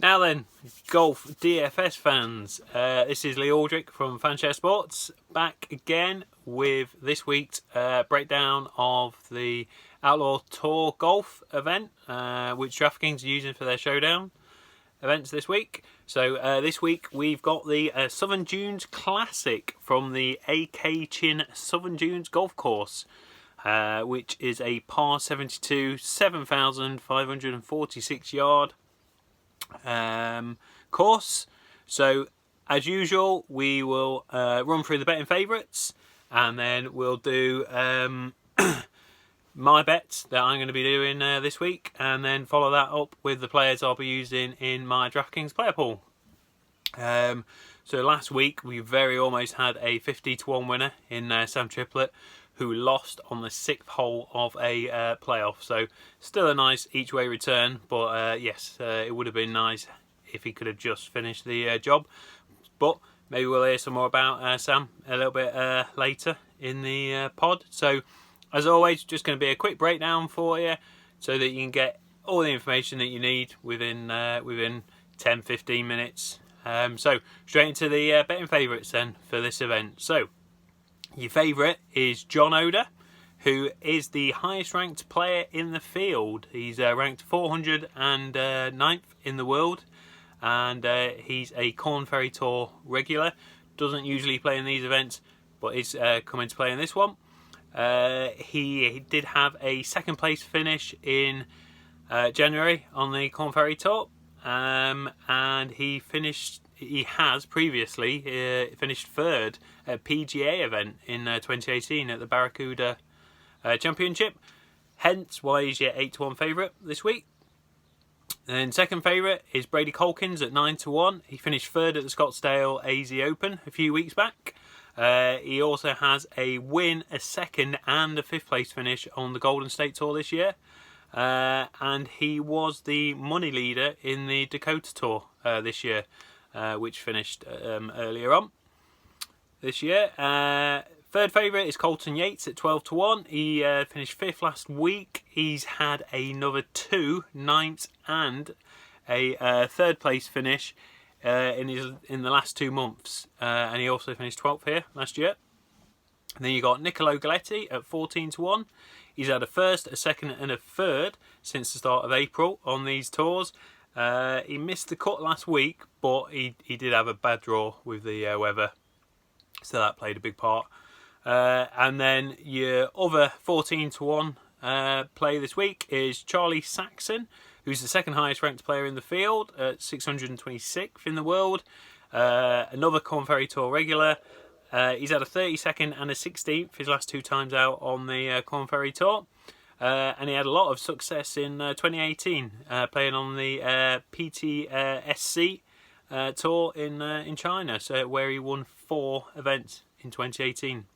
Now then, golf DFS fans, this is Alldrick from Fanshare Sports, back again with this week's breakdown of the Outlaw Tour Golf event, which DraftKings are using for their Showdown events this week. So this week we've got the Southern Dunes Classic from the AK Chin Southern Dunes Golf Course, which is a par 72, 7,546 yard course. So as usual, we will run through the betting favourites, and then we'll do my bets that I'm going to be doing this week, and then follow that up with the players I'll be using in my DraftKings Player Pool. So last week we very almost had a 50-1 winner in Sam Triplett, who lost on the 6th hole of a playoff. So still a nice each way return, but yes, it would have been nice if he could have just finished the job. But maybe we'll hear some more about Sam a little bit later in the pod. So as always, just going to be a quick breakdown for you so that you can get all the information that you need within 10-15 minutes. So straight into the betting favourites then for this event. So your favourite is John Oder, who is the highest ranked player in the field. He's ranked 409th in the world, and he's a Corn Ferry Tour regular. Doesn't usually play in these events, but is coming to play in this one. He did have a second place finish in January on the Corn Ferry Tour, and he has previously finished third at PGA event in 2018 at the Barracuda Championship, hence why he's your 8-1 favourite this week. And then second favourite is Brady Colkins at 9-1. He finished third at the Scottsdale AZ Open a few weeks back. He also has a win, a second and a 5th place finish on the Golden State Tour this year. And he was the money leader in the Dakota Tour this year, which finished earlier on this year. Third favourite is Colton Yates at 12-1. He finished 5th last week. He's had another 2 9ths and a 3rd place finish in the last 2 months, and he also finished 12th here last year. And then you got Niccolo Galetti at 14-1. He's had a 1st, a 2nd and a 3rd since the start of April on these tours. He missed the cut last week, but he did have a bad draw with the weather, so that played a big part. And then your other 14-1 play this week is Charlie Saxon, who's the 2nd highest ranked player in the field at 626th in the world. Another Corn Ferry Tour regular. He's had a 32nd and a 16th his last 2 times out on the Corn Ferry Tour. And he had a lot of success in 2018, playing on the PTSC Tour in China, so where he won 4 events in 2018.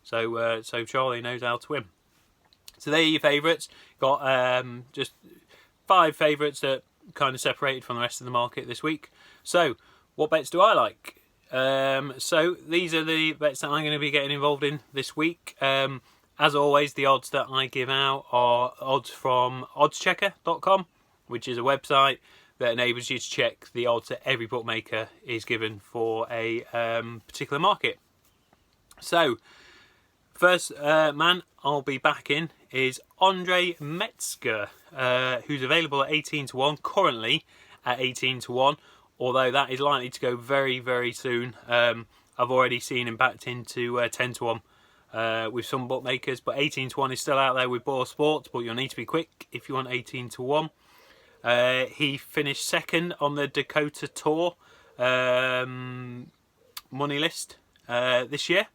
So Charlie knows how to win. So there are your favourites. Got just 5 favourites that kind of separated from the rest of the market this week. So what bets do I like? So these are the bets that I'm going to be getting involved in this week. As always, the odds that I give out are odds from oddschecker.com, which is a website that enables you to check the odds that every bookmaker is given for a particular market. So first man I'll be backing is Andre Metzger, who's available at 18-1, currently at 18-1, although that is likely to go very, very soon. I've already seen him backed into 10-1 with some bookmakers, but 18-1 is still out there with Ball Sports, but you'll need to be quick if you want 18-1. He finished 2nd on the Dakota Tour money list this year.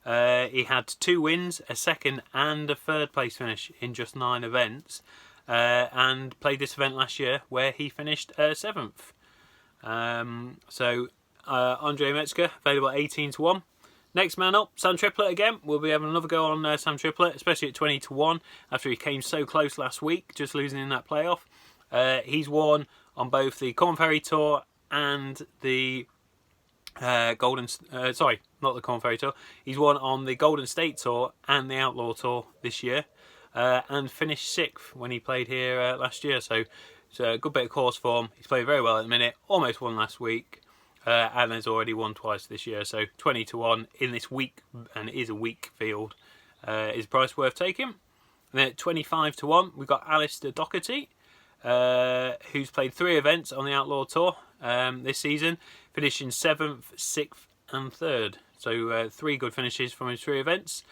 He had 2 wins, a 2nd and a 3rd place finish in just 9 events, and played this event last year where he finished 7th. So Andre Metzger available at 18-1. Next man up, Sam Triplett again. We'll be having another go on Sam Triplett, especially at 20-1 after he came so close last week, just losing in that playoff. He's won on both the Corn Ferry Tour and the sorry, not the Corn Ferry Tour. He's won on the Golden State Tour and the Outlaw Tour this year, and finished 6th when he played here last year. So So a good bit of course form. He's playing very well at the minute. Almost won last week. And has already won twice this year. So 20 to 1 in this week, and it is a weak field, is a price worth taking. And then at 25 to 1, we've got Alistair Doherty, who's played 3 events on the Outlaw Tour this season, finishing 7th, 6th and 3rd. So 3 good finishes from his 3 events.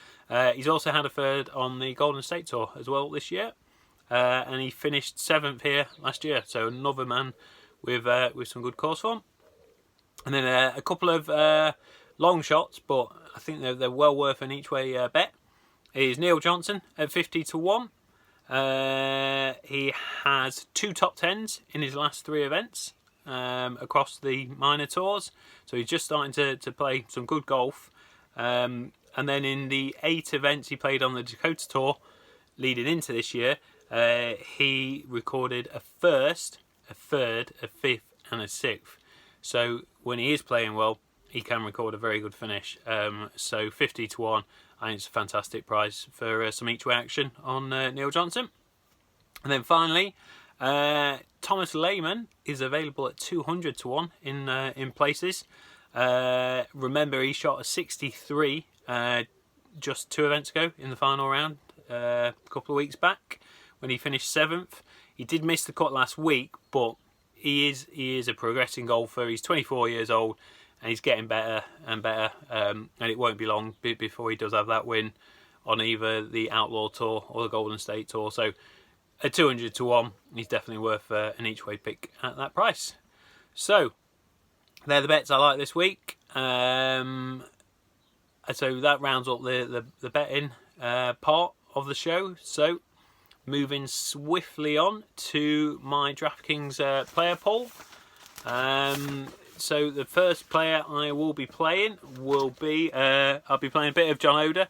He's also had a 3rd on the Golden State Tour as well this year. And he finished 7th here last year. So another man with some good course form. And then a couple of long shots, but I think they're well worth an each way bet. Is Neil Johnson at 50 to 1. He has 2 top 10s in his last 3 events across the minor tours. So he's just starting to play some good golf. And then in the 8 events he played on the Dakota Tour leading into this year, he recorded a 1st, a 3rd, a 5th and a 6th. So when he is playing well, he can record a very good finish. So 50 to 1, I think it's a fantastic price for some each way action on Neil Johnson. And then finally, Thomas Lehman is available at 200 to 1 in places. Remember, he shot a 63 just 2 events ago in the final round, a couple of weeks back when he finished 7th. He did miss the cut last week, but he is a progressing golfer. He's 24 years old and he's getting better and better. And it won't be long before he does have that win on either the Outlaw Tour or the Golden State Tour. So at 200 to 1, he's definitely worth an each way pick at that price. So they're the bets I like this week. So that rounds up the betting part of the show. So moving swiftly on to my DraftKings Player Pool. So the first player I will be playing will be, I'll be playing a bit of John Oder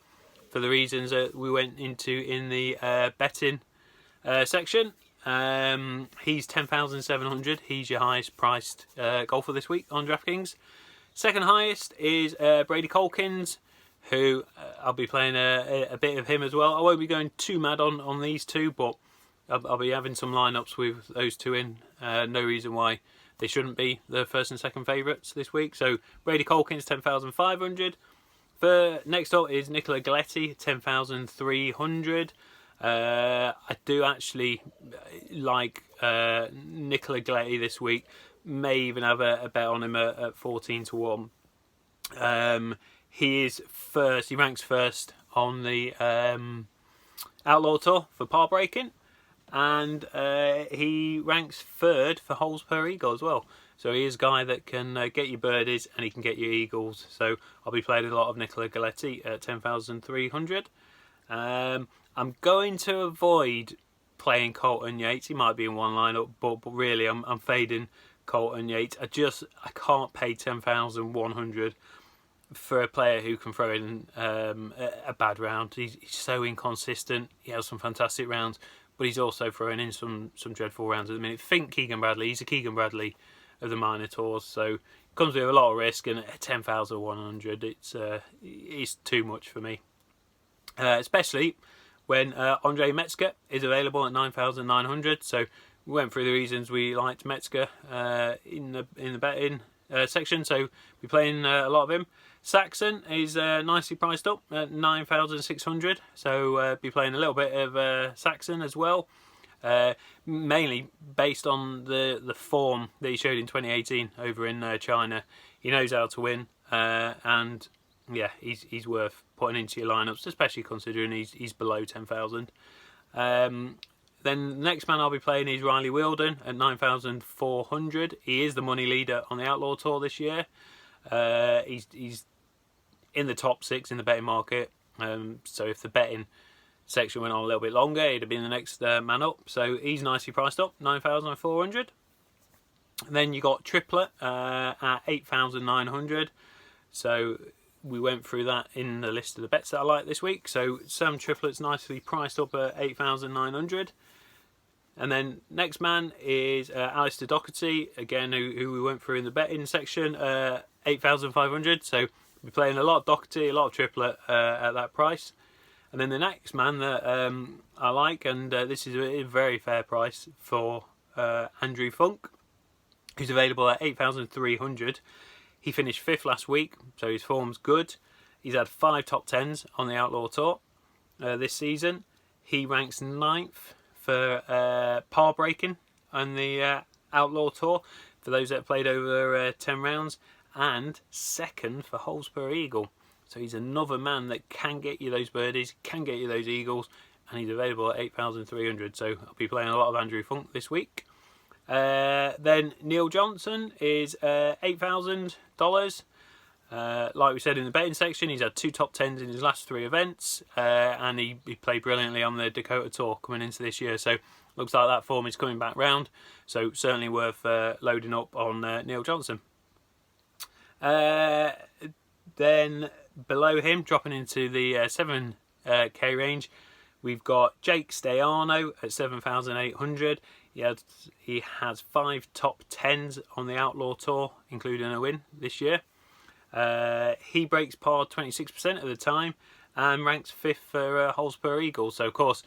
for the reasons that we went into in the betting section. He's 10,700. He's your highest priced golfer this week on DraftKings. Second highest is Brady Colkins, who I'll be playing a bit of him as well. I won't be going too mad on these two, but I'll be having some lineups with those two in. No reason why they shouldn't be the first and second favourites this week. So Brady Colkins, 10,500. Next up is Nicola Galetti, 10,300. I do actually like Nicola Galetti this week. May even have a bet on him at 14 to 1. He is first. He ranks first on the Outlaw Tour for par breaking, and he ranks 3rd for holes per eagle as well. So he is a guy that can get you birdies and he can get you eagles. So I'll be playing a lot of Nicola Galetti at 10,300. I'm going to avoid playing Colton Yates. He might be in one lineup, but really I'm fading Colton Yates. I can't pay 10,100 for a player who can throw in a bad round. He's so inconsistent. He has some fantastic rounds, but he's also throwing in some dreadful rounds at the minute. Think Keegan Bradley. He's a Keegan Bradley of the minor tours, so it comes with a lot of risk, and at 10,100 it's too much for me, especially when Andre Metzger is available at 9,900. So we went through the reasons we liked Metzger in the betting section, so we're playing a lot of him. Saxon is nicely priced up at 9,600, so be playing a little bit of Saxon as well, mainly based on the form that he showed in 2018 over in China. He knows how to win, and yeah, he's worth putting into your lineups, especially considering he's below 10,000. Then the next man I'll be playing is Riley Wheeldon at 9,400. He is the money leader on the Outlaw Tour this year. He's in the top 6 in the betting market. So if the betting section went on a little bit longer, he'd have been the next man up. So he's nicely priced up, 9,400. Then you got Triplett at 8,900. So we went through that in the list of the bets that I like this week. So Sam Triplett's nicely priced up at 8,900. And then next man is Alistair Doherty, again, who we went through in the betting section, 8,500. So we're playing a lot of Doherty, a lot of Triplett at that price. And then the next man that I like, and this is a very fair price for Andrew Funk, who's available at 8,300. He finished 5th last week, so his form's good. He's had 5 top 10s on the Outlaw Tour this season. He ranks 9th for par breaking on the Outlaw Tour for those that have played over 10 rounds, and 2nd for holes per eagle. So he's another man that can get you those birdies, can get you those eagles, and he's available at 8,300. So I'll be playing a lot of Andrew Funk this week. Then Neil Johnson is $8,000. Like we said in the betting section, he's had 2 top 10s in his last 3 events, and he played brilliantly on the Dakota Tour coming into this year. So looks like that form is coming back round. So certainly worth loading up on Neil Johnson. Then below him, dropping into the 7k range, we've got Jake Staiano at 7,800. He has 5 top 10s on the Outlaw Tour, including a win this year. He breaks par 26% of the time and ranks 5th for holes per eagle. So of course,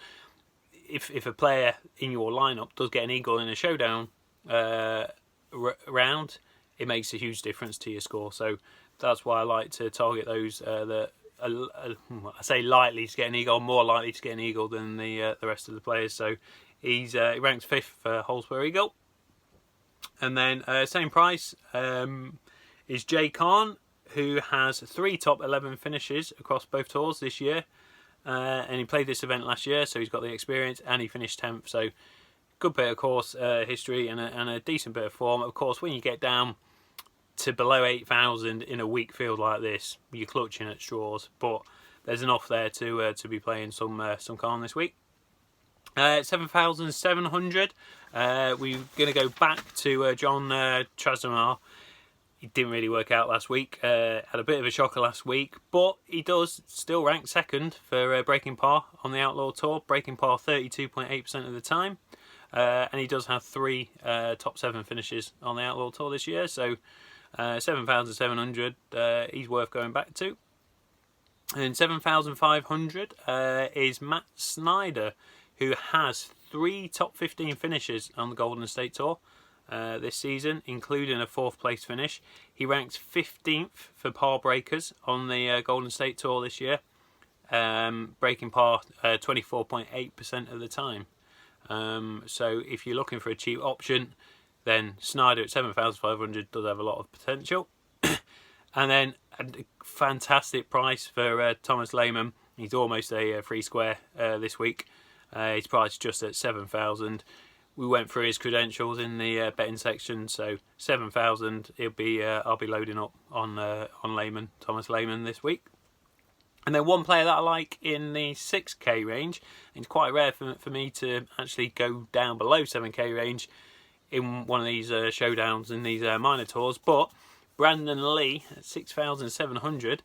if a player in your lineup does get an eagle in a showdown round, it makes a huge difference to your score. So that's why I like to target those that I say likely to get an eagle, more likely to get an eagle than the rest of the players. So he ranks 5th for holes per eagle. And then same price is Jay Khan, who has 3 top 11 finishes across both tours this year. And he played this event last year, so he's got the experience, and he finished 10th. So good bit of course history and a decent bit of form. Of course, when you get down to below 8,000 in a weak field like this, you're clutching at straws. But there's enough there to be playing some Khan this week. 7,700. We're going to go back to John Trasdamar. He didn't really work out last week. Had a bit of a shocker last week, but he does still rank 2nd for breaking par on the Outlaw Tour, breaking par 32.8% of the time. And he does have 3 top 7 finishes on the Outlaw Tour this year. So 7,700, he's worth going back to. And 7,500 is Matt Snyder, who has 3 top 15 finishes on the Golden State Tour this season, including a 4th place finish. He ranks 15th for par breakers on the Golden State Tour this year, breaking par 24.8% of the time. So if you're looking for a cheap option, then Snyder at 7,500 does have a lot of potential. And then a fantastic price for Thomas Lehman. He's almost a free square this week. He's priced just at 7,000. We went through his credentials in the betting section, so 7,000. I'll be loading up on Lehman, Thomas Lehman this week. And then one player that I like in the 6k range, and it's quite rare for me to actually go down below 7k range in one of these showdowns in these minor tours, but Brandon Lee at 6,700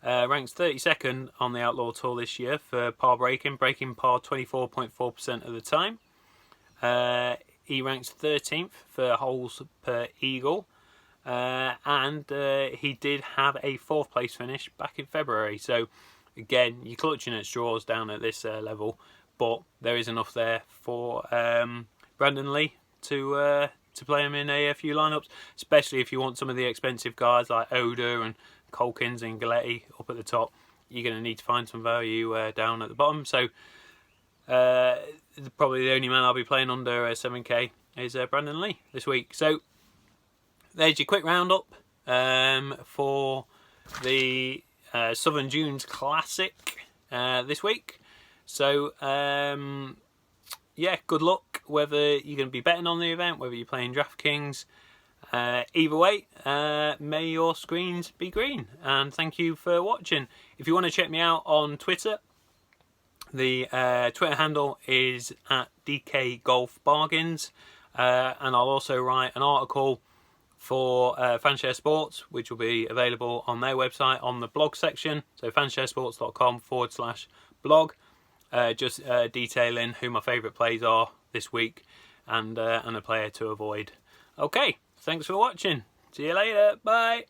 ranks 32nd on the Outlaw Tour this year for par breaking par 24.4% of the time. He ranks 13th for holes per eagle, and he did have a 4th place finish back in February. So again, you're clutching at straws down at this level, but there is enough there for Brandon Lee to play him in a few lineups, especially if you want some of the expensive guys like Oda and Colkins and Galletti up at the top. You're going to need to find some value down at the bottom. So probably the only man I'll be playing under 7k is Brandon Lee this week. So there's your quick roundup for the Southern Dunes Classic this week. So yeah, good luck whether you're going to be betting on the event, whether you're playing DraftKings. Either way, may your screens be green, and thank you for watching. If you want to check me out on Twitter, the Twitter handle is at DK Golf Bargains, and I'll also write an article for Fanshare Sports, which will be available on their website on the blog section, so fansharesports.com/blog, just detailing who my favourite plays are this week and a player to avoid. Okay, thanks for watching. See you later. Bye.